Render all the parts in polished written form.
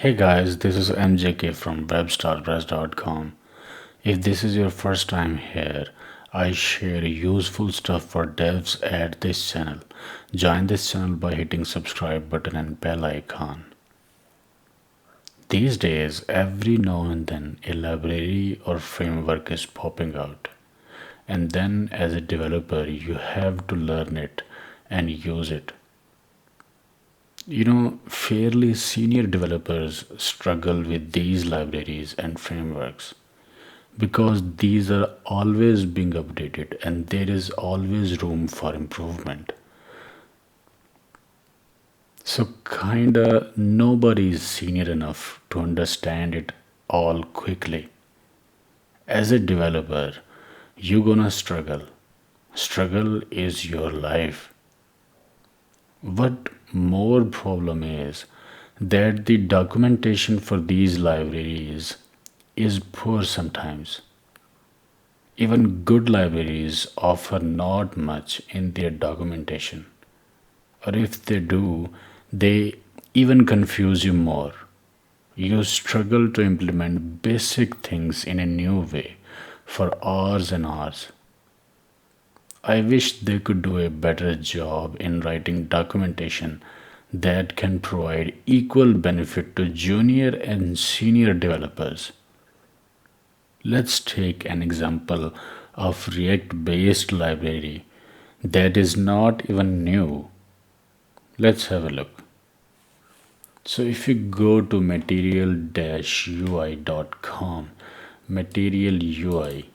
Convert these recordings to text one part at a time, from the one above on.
Hey guys, this is MJK from WebStylePress.com. If this is your first time here, I share useful stuff for devs at this channel. Join this channel by hitting subscribe button and bell icon. These days, every now and then a library or framework is popping out. And then as a developer, you have to learn it and use it. Fairly senior developers struggle with these libraries and frameworks because these are always being updated and there is always room for improvement. So, kinda nobody is senior enough to understand it all quickly. As a developer, you're gonna struggle. Struggle is your life. What more problem is that the documentation for these libraries is poor sometimes. Even good libraries offer not much in their documentation. Or if they do, they even confuse you more. You struggle to implement basic things in a new way for hours and hours. I wish they could do a better job in writing documentation that can provide equal benefit to junior and senior developers. Let's take an example of React based library that is not even new. Let's have a look. So if you go to material-ui.com, Material UI,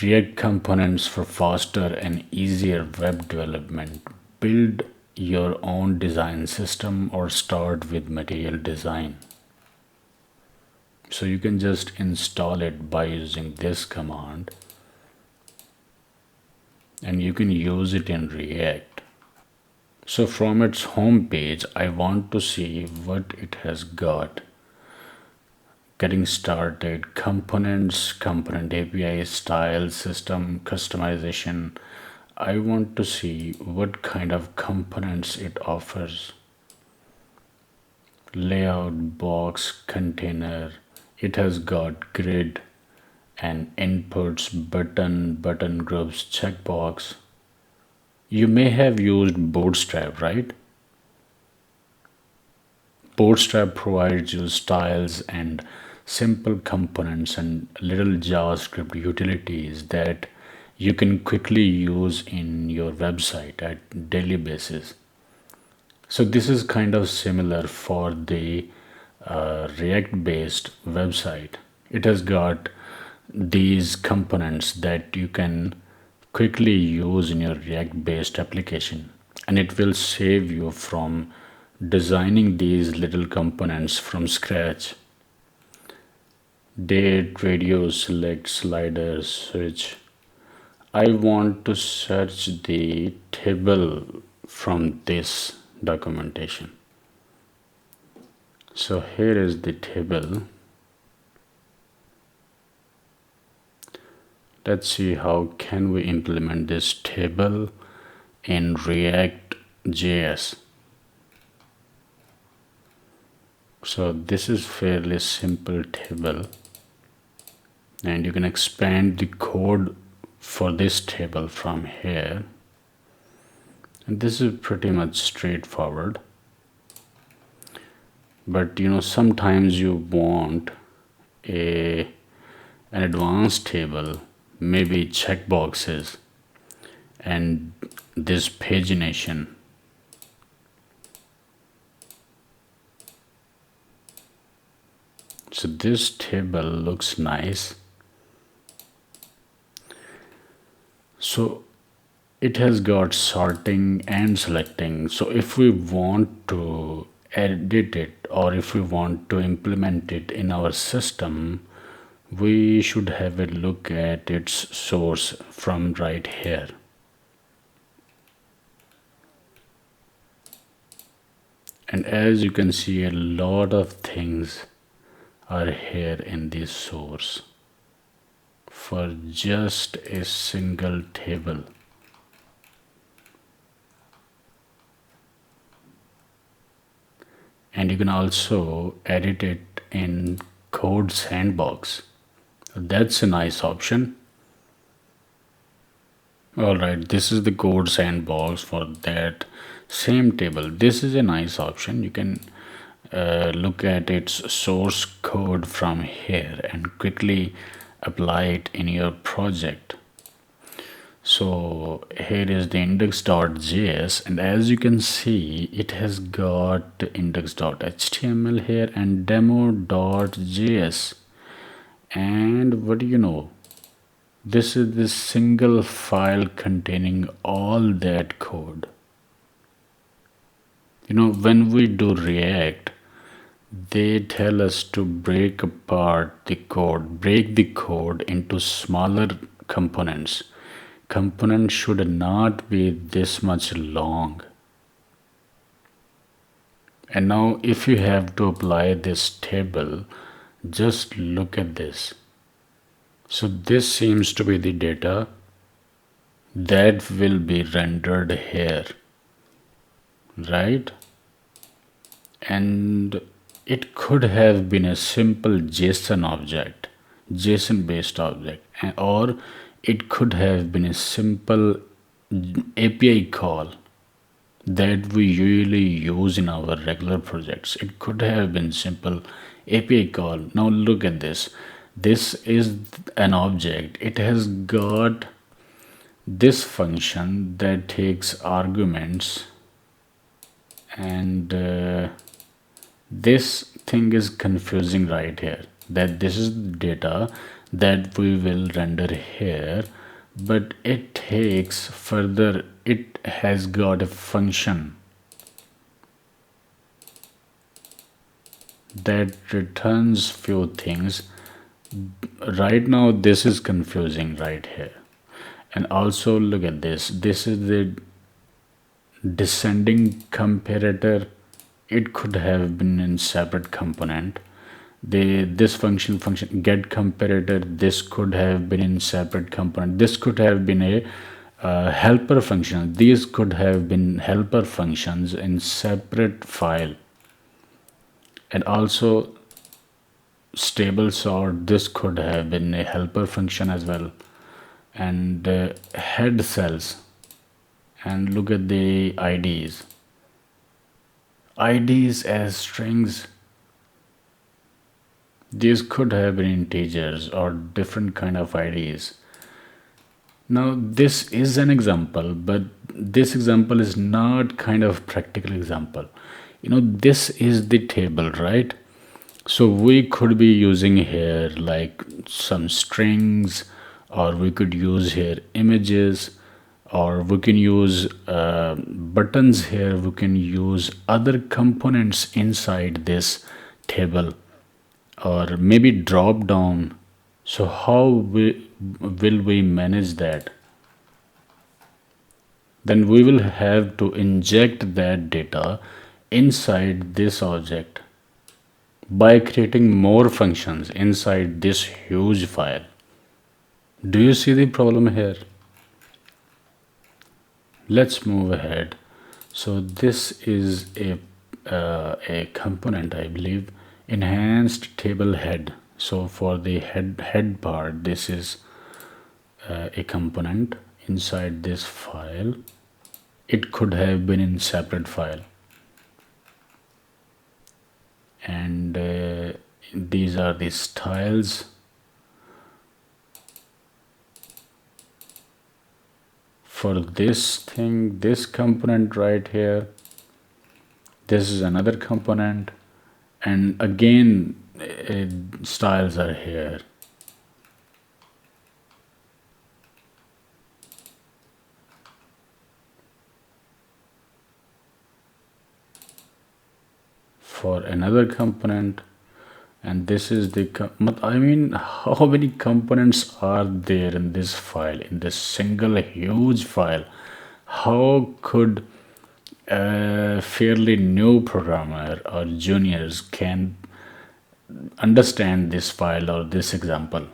React components for faster and easier web development. Build your own design system or start with Material Design. So you can just install it by using this command and you can use it in React. So from its home page, I want to see what it has got. Getting started, components, component API, style, system, customization. I want to see what kind of components it offers. Layout, box, container. It has got grid and inputs, button groups, checkbox. You may have used Bootstrap, right? Bootstrap provides you styles and simple components and little JavaScript utilities that you can quickly use in your website at daily basis. So this is kind of similar for the React based website. It has got these components that you can quickly use in your React based application, and it will save you from designing these little components from scratch. Date, radio, select, sliders, switch. I want to search the table from this documentation. So here is the table. Let's see how can we implement this table in ReactJS. So this is fairly simple table and you can expand the code for this table from here, and this is pretty much straightforward. But sometimes you want an advanced table, maybe checkboxes and this pagination. So this table looks nice. So it has got sorting and selecting. So if we want to edit it or if we want to implement it in our system, we should have a look at its source from right here. And as you can see, a lot of things are here in this source for just a single table. and you can also edit it in code sandbox. That's a nice option. All right, this is the code sandbox for that same table. This is a nice option. You can look at its source code from here and quickly apply it in your project. So here is the index.js, and as you can see, it has got index.html here and demo.js. And what do you know? This is the single file containing all that code. You know, when we do React, they tell us to break the code into smaller components. Components should not be this much long. And now if you have to apply this table, just look at this. So this seems to be the data that will be rendered here, right? And it could have been a simple JSON object, JSON based object, or it could have been a simple API call that we usually use in our regular projects. It could have been simple API call. Now look at this. This is an object. It has got this function that takes arguments, and this thing is confusing right here, that this is the data that we will render here, but it takes further, it has got a function that returns few things. Right now this is confusing right here. And also look at this. This is the descending comparator. It could have been in separate component. This function get comparator, this could have been in separate component. This could have been a helper function. These could have been helper functions in separate file. And also stable sort, this could have been a helper function as well. And head cells, and look at the IDs as strings. These could have been integers or different kind of IDs. Now this is an example, but this example is not kind of practical example. You know, this is the table, right? So we could be using here like some strings, or we could use here images, or we can use buttons here. We can use other components inside this table, or maybe drop down. So how will we manage that? Then we will have to inject that data inside this object by creating more functions inside this huge file. Do you see the problem here? Let's move ahead. So this is a component, I believe, enhanced table head. So for the head part, this is a component inside this file. It could have been in separate file. And these are the styles. For this thing, this component right here, this is another component, and again styles are here. For another component, and this is the I mean, how many components are there in this file, in this single huge file? How could a fairly new programmer or juniors can understand this file or this example?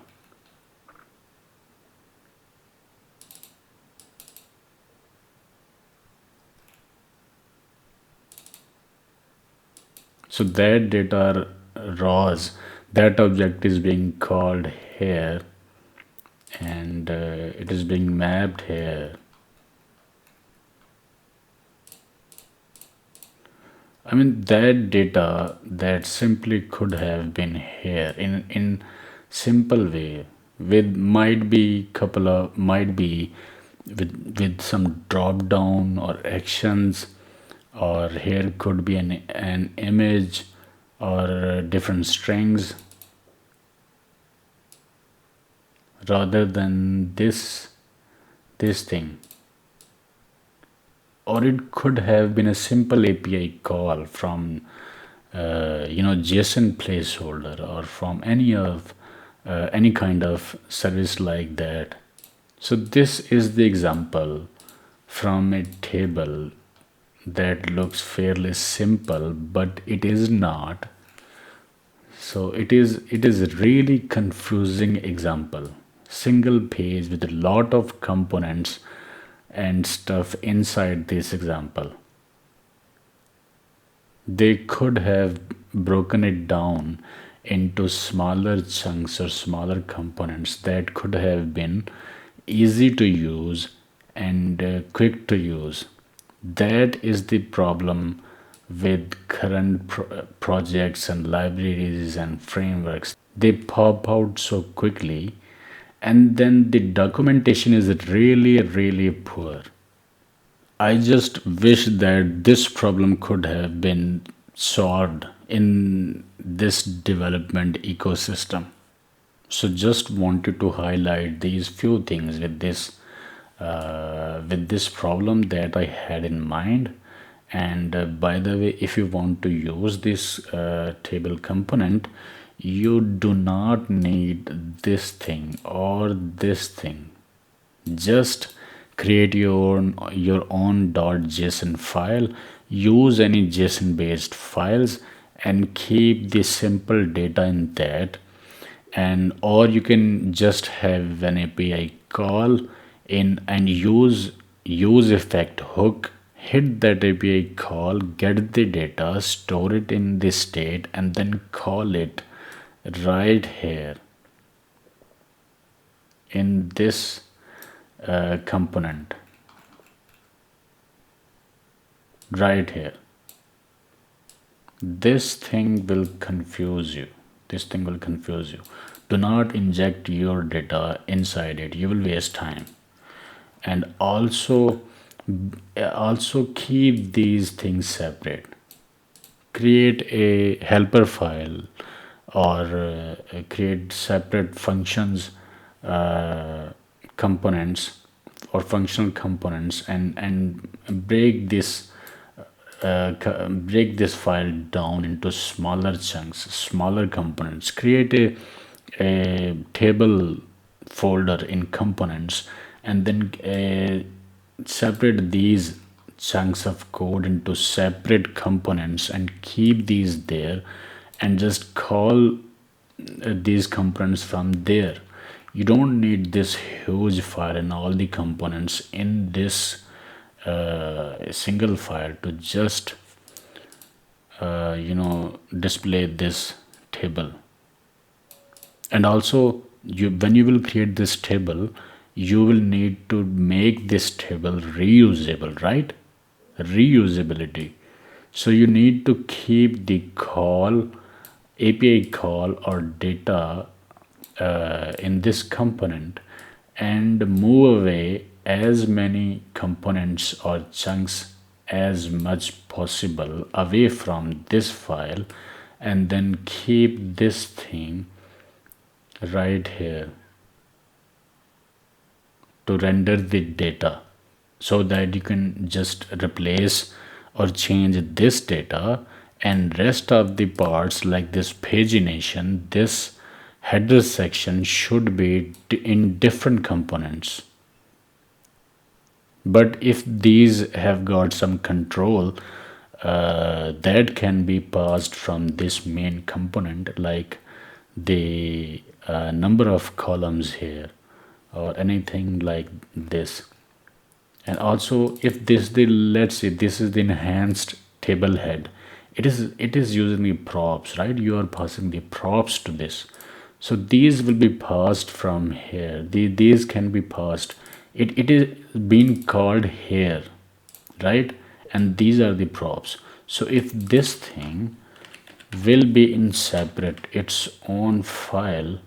So that data rows, that object is being called here, and it is being mapped here. I mean, that data that simply could have been here in simple way, with might be with some drop down or actions, or here could be an image or different strings, rather than this thing. Or it could have been a simple API call from JSON placeholder, or from any kind of service like that. So this is the example from a table that looks fairly simple, but it is not. So it is a really confusing example. Single page with a lot of components and stuff inside this example. They could have broken it down into smaller chunks or smaller components that could have been easy to use and quick to use. That is the problem with current projects and libraries and frameworks. They pop out so quickly, and then the documentation is really poor. I just wish that this problem could have been solved in this development ecosystem. So just wanted to highlight these few things with this problem that I had in mind. And by the way, if you want to use this table component, you do not need this thing or this thing. Just create your own .json file, use any JSON based files, and keep the simple data in that. And or you can just have an API call in and use effect hook, hit that API call, get the data, store it in this state, and then call it right here in this component right here. This thing will confuse you. Do not inject your data inside it. You will waste time. And also keep these things separate. Create a helper file, or create separate functions, components, or functional components, and break this file down into smaller chunks, smaller components. Create a table folder in components, and then separate these chunks of code into separate components and keep these there, and just call these components from there. You don't need this huge file and all the components in this single file to just display this table. And also, when you will create this table, you will need to make this table reusable, right? Reusability. So you need to keep the API call or data in this component, and move away as many components or chunks as much possible away from this file, and then keep this thing right here to render the data, so that you can just replace or change this data, and rest of the parts like this pagination, this header section should be in different components. But if these have got some control, that can be passed from this main component, like the number of columns here, or anything like this. And also, if let's say this is the enhanced table head, it is using the props, right? You are passing the props to this. So these will be passed from here. These can be passed. It is being called here, right? And these are the props. So if this thing will be in separate its own file,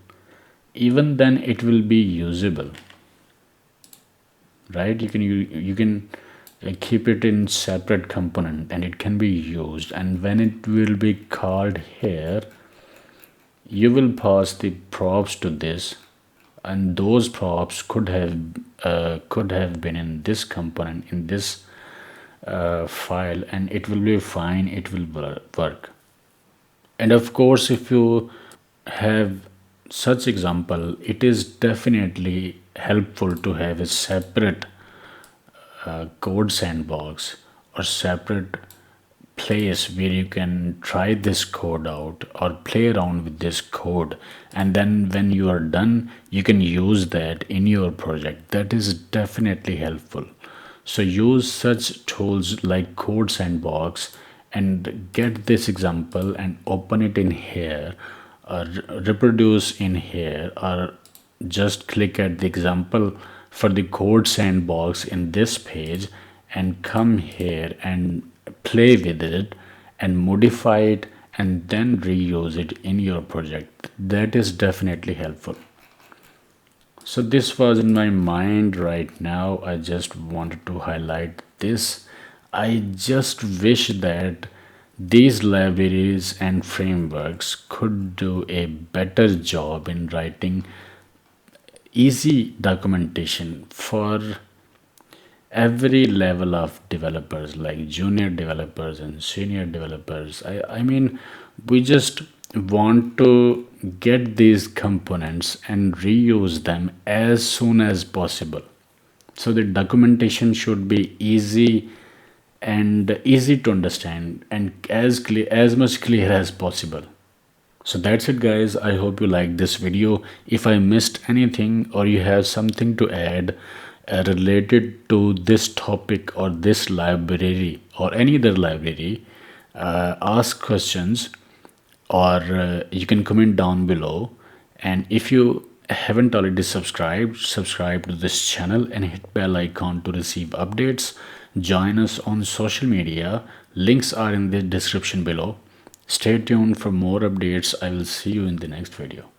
even then it will be usable, right? You can keep it in separate component and it can be used, and when it will be called here, you will pass the props to this, and those props could have been in this component, in this file, and it will be fine, it will work. And of course, if you have such example, it is definitely helpful to have a separate code sandbox or separate place where you can try this code out or play around with this code, and then when you are done you can use that in your project. That is definitely helpful. So use such tools like code sandbox and get this example and open it in here, or reproduce in here, or just click at the example for the code sandbox in this page and come here and play with it and modify it and then reuse it in your project. That is definitely helpful. So this was in my mind right now. I just wanted to highlight this. I just wish that these libraries and frameworks could do a better job in writing easy documentation for every level of developers, like junior developers and senior developers. I mean, we just want to get these components and reuse them as soon as possible. So the documentation should be easy and easy to understand and as much clear as possible. So that's it guys. I hope you liked this video. If I missed anything or you have something to add related to this topic or this library or any other library, ask questions, or you can comment down below. And if you haven't already subscribed, subscribe to this channel and hit bell icon to receive updates. Join us on social media. Links are in the description below. Stay tuned for more updates. I will see you in the next video.